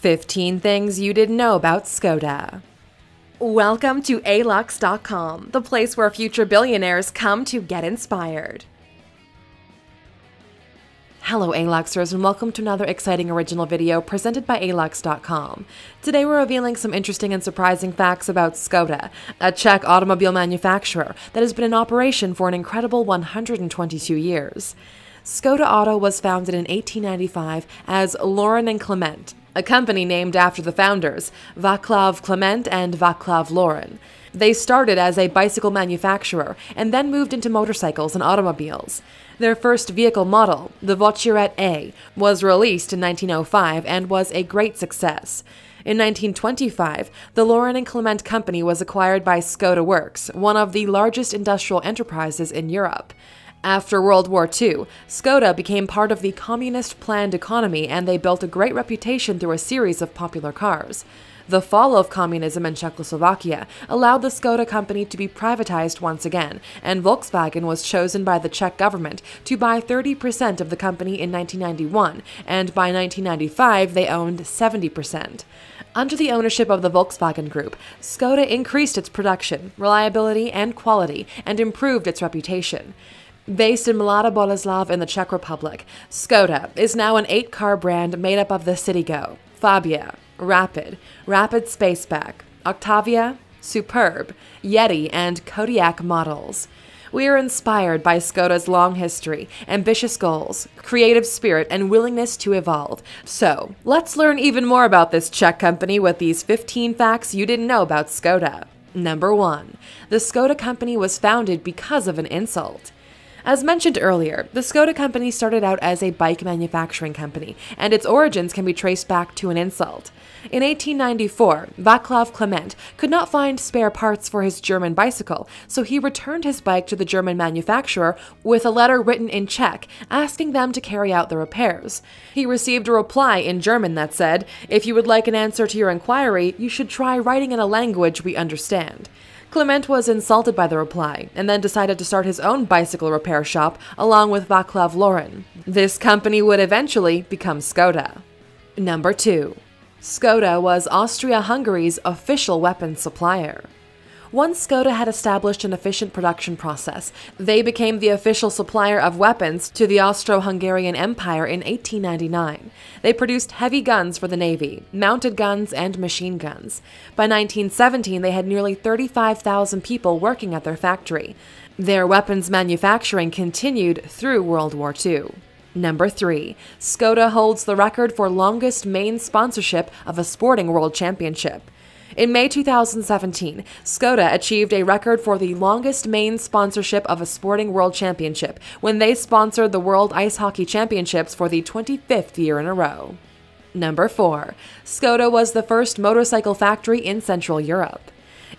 15 Things You Didn't Know About Skoda. Welcome to Alux.com, the place where future billionaires come to get inspired. Hello Aluxers, and welcome to another exciting original video presented by Alux.com. Today we're revealing some interesting and surprising facts about Skoda, a Czech automobile manufacturer that has been in operation for an incredible 122 years. Skoda Auto was founded in 1895 as Lauren and Clement, a company named after the founders, Václav Klement and Václav Lauren. They started as a bicycle manufacturer and then moved into motorcycles and automobiles. Their first vehicle model, the WWII, was released in 1905 and was a great success. In 1925, the Lauren and Clement company was acquired by Skoda Works, one of the largest industrial enterprises in Europe. After World War II, Skoda became part of the communist planned economy, and they built a great reputation through a series of popular cars. The fall of communism in Czechoslovakia allowed the Skoda company to be privatized once again, and Volkswagen was chosen by the Czech government to buy 30% of the company in 1991, and by 1995 they owned 70%. Under the ownership of the Volkswagen Group, Skoda increased its production, reliability, and quality, and improved its reputation. Based in Mladá Boleslav in the Czech Republic, Skoda is now an 8-car brand made up of the Citigo, Fabia, Rapid, Rapid Spaceback, Octavia, Superb, Yeti, and Kodiaq models. We are inspired by Skoda's long history, ambitious goals, creative spirit, and willingness to evolve. So, let's learn even more about this Czech company with these 15 facts you didn't know about Skoda. Number 1. The Skoda company was founded because of an insult. As mentioned earlier, the Skoda company started out as a bike manufacturing company, and its origins can be traced back to an insult. In 1894, Václav Klement could not find spare parts for his German bicycle, so he returned his bike to the German manufacturer with a letter written in Czech asking them to carry out the repairs. He received a reply in German that said, "If you would like an answer to your inquiry, you should try writing in a language we understand." Clement was insulted by the reply, and then decided to start his own bicycle repair shop along with Václav Lauren. This company would eventually become Skoda. Number 2. Skoda was Austria-Hungary's official weapons supplier. Once Skoda had established an efficient production process, they became the official supplier of weapons to the Austro-Hungarian Empire in 1899. They produced heavy guns for the Navy, mounted guns, and machine guns. By 1917, they had nearly 35,000 people working at their factory. Their weapons manufacturing continued through World War II. Number 3. Skoda holds the record for longest main sponsorship of a sporting world championship. In May 2017, Skoda achieved a record for the longest main sponsorship of a sporting world championship when they sponsored the World Ice Hockey Championships for the 25th year in a row. Number 4. Skoda was the first motorcycle factory in Central Europe.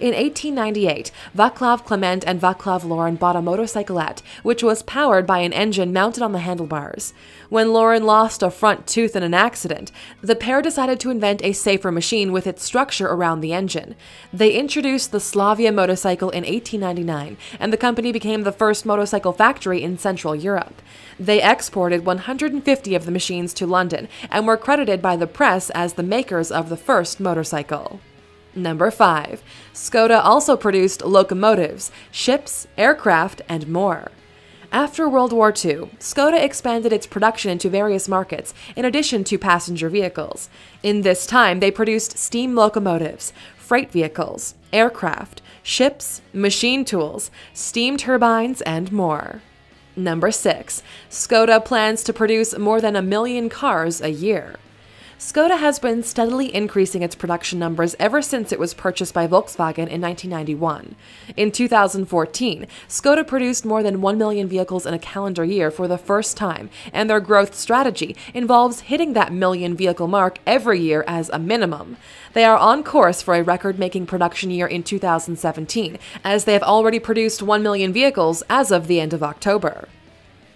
In 1898, Václav Klement and Václav Lauren bought a motorcyclette, which was powered by an engine mounted on the handlebars. When Lauren lost a front tooth in an accident, the pair decided to invent a safer machine with its structure around the engine. They introduced the Slavia motorcycle in 1899, and the company became the first motorcycle factory in Central Europe. They exported 150 of the machines to London, and were credited by the press as the makers of the first motorcycle. Number 5. Skoda also produced locomotives, ships, aircraft, and more. After World War II, Skoda expanded its production into various markets, in addition to passenger vehicles. In this time, they produced steam locomotives, freight vehicles, aircraft, ships, machine tools, steam turbines, and more. Number 6. Skoda plans to produce more than 1 million cars a year. Skoda has been steadily increasing its production numbers ever since it was purchased by Volkswagen in 1991. In 2014, Skoda produced more than 1 million vehicles in a calendar year for the first time, and their growth strategy involves hitting that million vehicle mark every year as a minimum. They are on course for a record-making production year in 2017, as they have already produced 1 million vehicles as of the end of October.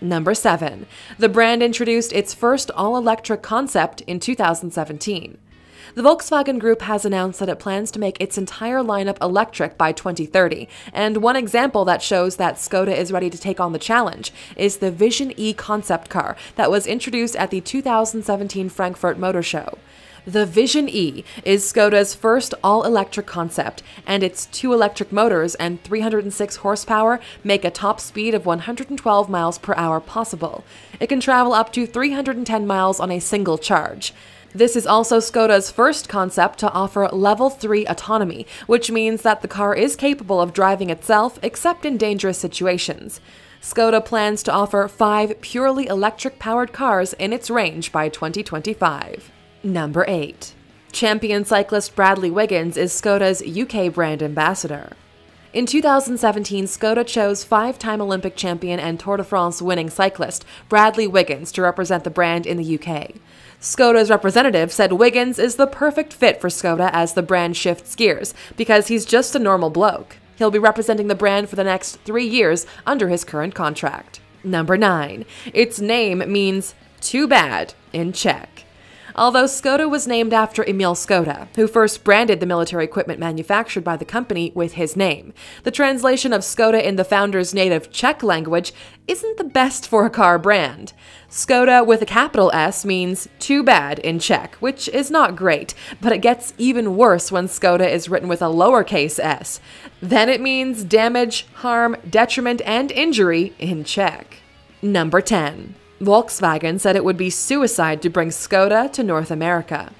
Number 7. The brand introduced its first all-electric concept in 2017. The Volkswagen Group has announced that it plans to make its entire lineup electric by 2030, and one example that shows that Skoda is ready to take on the challenge is the Vision E concept car that was introduced at the 2017 Frankfurt Motor Show. The Vision E is Skoda's first all-electric concept, and its 2 electric motors and 306 horsepower make a top speed of 112 miles per hour possible. It can travel up to 310 miles on a single charge. This is also Skoda's first concept to offer Level 3 autonomy, which means that the car is capable of driving itself except in dangerous situations. Skoda plans to offer 5 purely electric-powered cars in its range by 2025. Number 8. Champion cyclist Bradley Wiggins is Skoda's UK brand ambassador. In 2017, Skoda chose 5-time Olympic champion and Tour de France winning cyclist Bradley Wiggins to represent the brand in the UK. Skoda's representative said Wiggins is the perfect fit for Skoda as the brand shifts gears, because he's just a normal bloke. He'll be representing the brand for the next 3 years under his current contract. Number 9. Its name means too bad in Czech. Although Skoda was named after Emil Skoda, who first branded the military equipment manufactured by the company with his name, the translation of Skoda in the founder's native Czech language isn't the best for a car brand. Skoda with a capital S means too bad in Czech, which is not great, but it gets even worse when Skoda is written with a lowercase s. Then it means damage, harm, detriment, and injury in Czech. Number 10. Volkswagen said it would be suicide to bring Skoda to North America.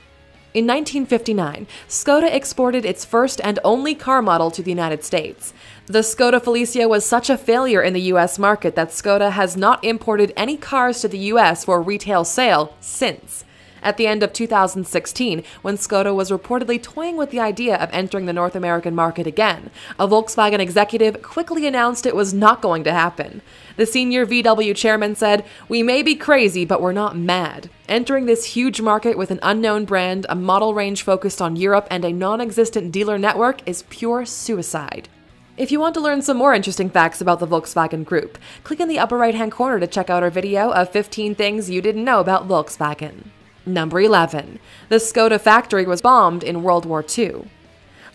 In 1959, Skoda exported its first and only car model to the United States. The Skoda Felicia was such a failure in the U.S. market that Skoda has not imported any cars to the U.S. for retail sale since. At the end of 2016, when Skoda was reportedly toying with the idea of entering the North American market again, a Volkswagen executive quickly announced it was not going to happen. The senior VW chairman said, "We may be crazy, but we're not mad. Entering this huge market with an unknown brand, a model range focused on Europe, and a non-existent dealer network is pure suicide." If you want to learn some more interesting facts about the Volkswagen Group, click in the upper right-hand corner to check out our video of 15 things you didn't know about Volkswagen. Number 11. The Skoda factory was bombed in World War II.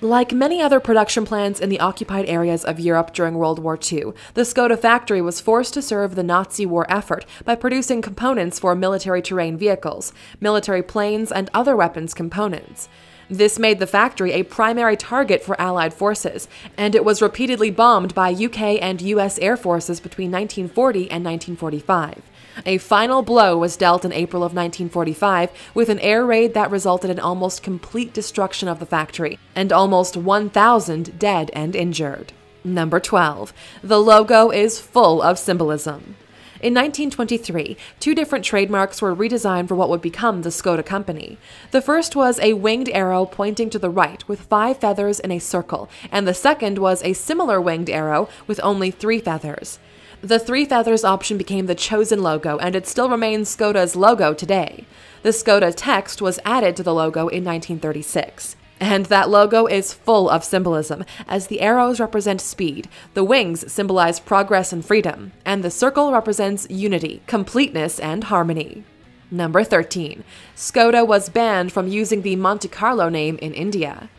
Like many other production plants in the occupied areas of Europe during World War II, the Skoda factory was forced to serve the Nazi war effort by producing components for military terrain vehicles, military planes, and other weapons components. This made the factory a primary target for Allied forces, and it was repeatedly bombed by UK and US air forces between 1940 and 1945. A final blow was dealt in April of 1945 with an air raid that resulted in almost complete destruction of the factory and almost 1,000 dead and injured. Number 12. The logo is full of symbolism. In 1923, 2 different trademarks were redesigned for what would become the Skoda company. The first was a winged arrow pointing to the right with 5 feathers in a circle, and the second was a similar winged arrow with only 3 feathers. The 3 feathers option became the chosen logo, and it still remains Skoda's logo today. The Skoda text was added to the logo in 1936. And that logo is full of symbolism, as the arrows represent speed, the wings symbolize progress and freedom, and the circle represents unity, completeness, and harmony. Number 13. Skoda was banned from using the Monte Carlo name in India.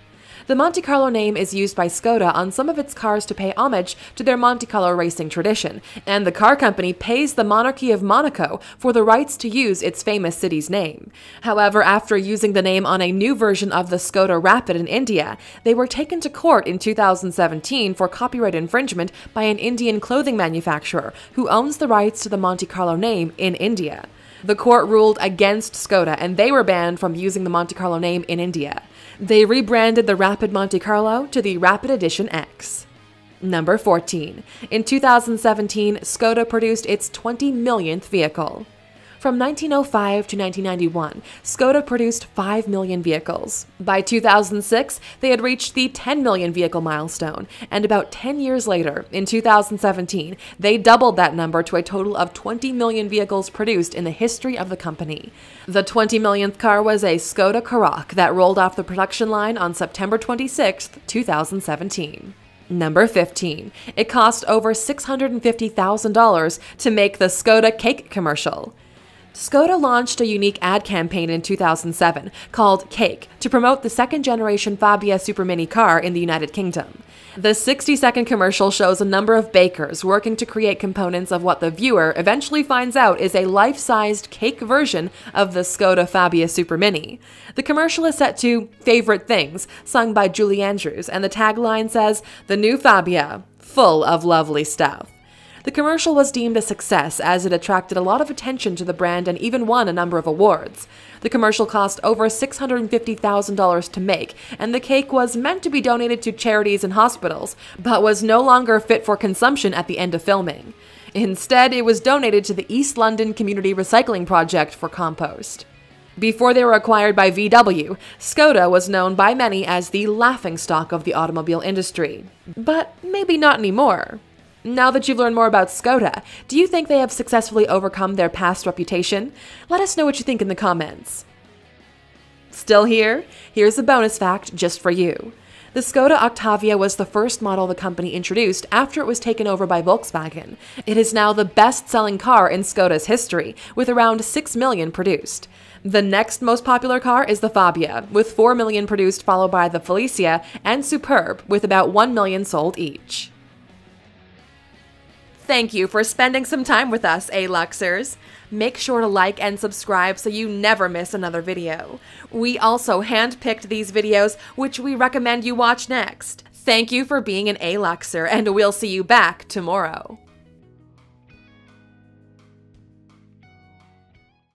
The Monte Carlo name is used by Skoda on some of its cars to pay homage to their Monte Carlo racing tradition, and the car company pays the monarchy of Monaco for the rights to use its famous city's name. However, after using the name on a new version of the Skoda Rapid in India, they were taken to court in 2017 for copyright infringement by an Indian clothing manufacturer who owns the rights to the Monte Carlo name in India. The court ruled against Skoda, and they were banned from using the Monte Carlo name in India. They rebranded the Rapid Monte Carlo to the Rapid Edition X. Number 14. In 2017, Skoda produced its 20 millionth vehicle. From 1905 to 1991, Skoda produced 5 million vehicles. By 2006, they had reached the 10 million vehicle milestone, and about 10 years later, in 2017, they doubled that number to a total of 20 million vehicles produced in the history of the company. The 20 millionth car was a Skoda Karoq that rolled off the production line on September 26, 2017. Number 15. It cost over $650,000 to make the Skoda cake commercial. Skoda launched a unique ad campaign in 2007 called Cake to promote the second-generation Fabia Super Mini car in the United Kingdom. The 60-second commercial shows a number of bakers working to create components of what the viewer eventually finds out is a life-sized cake version of the Skoda Fabia Super Mini. The commercial is set to "Favorite Things," sung by Julie Andrews, and the tagline says, "The new Fabia, full of lovely stuff." The commercial was deemed a success as it attracted a lot of attention to the brand and even won a number of awards. The commercial cost over $650,000 to make, and the cake was meant to be donated to charities and hospitals, but was no longer fit for consumption at the end of filming. Instead, it was donated to the East London Community Recycling Project for compost. Before they were acquired by VW, Skoda was known by many as the laughingstock of the automobile industry. But maybe not anymore. Now that you've learned more about Skoda, do you think they have successfully overcome their past reputation? Let us know what you think in the comments. Still here? Here's a bonus fact just for you. The Skoda Octavia was the first model the company introduced after it was taken over by Volkswagen. It is now the best-selling car in Skoda's history, with around 6 million produced. The next most popular car is the Fabia, with 4 million produced, followed by the Felicia and Superb, with about 1 million sold each. Thank you for spending some time with us, A-Luxers. Make sure to like and subscribe so you never miss another video. We also handpicked these videos, which we recommend you watch next. Thank you for being an A-Luxer, and we'll see you back tomorrow.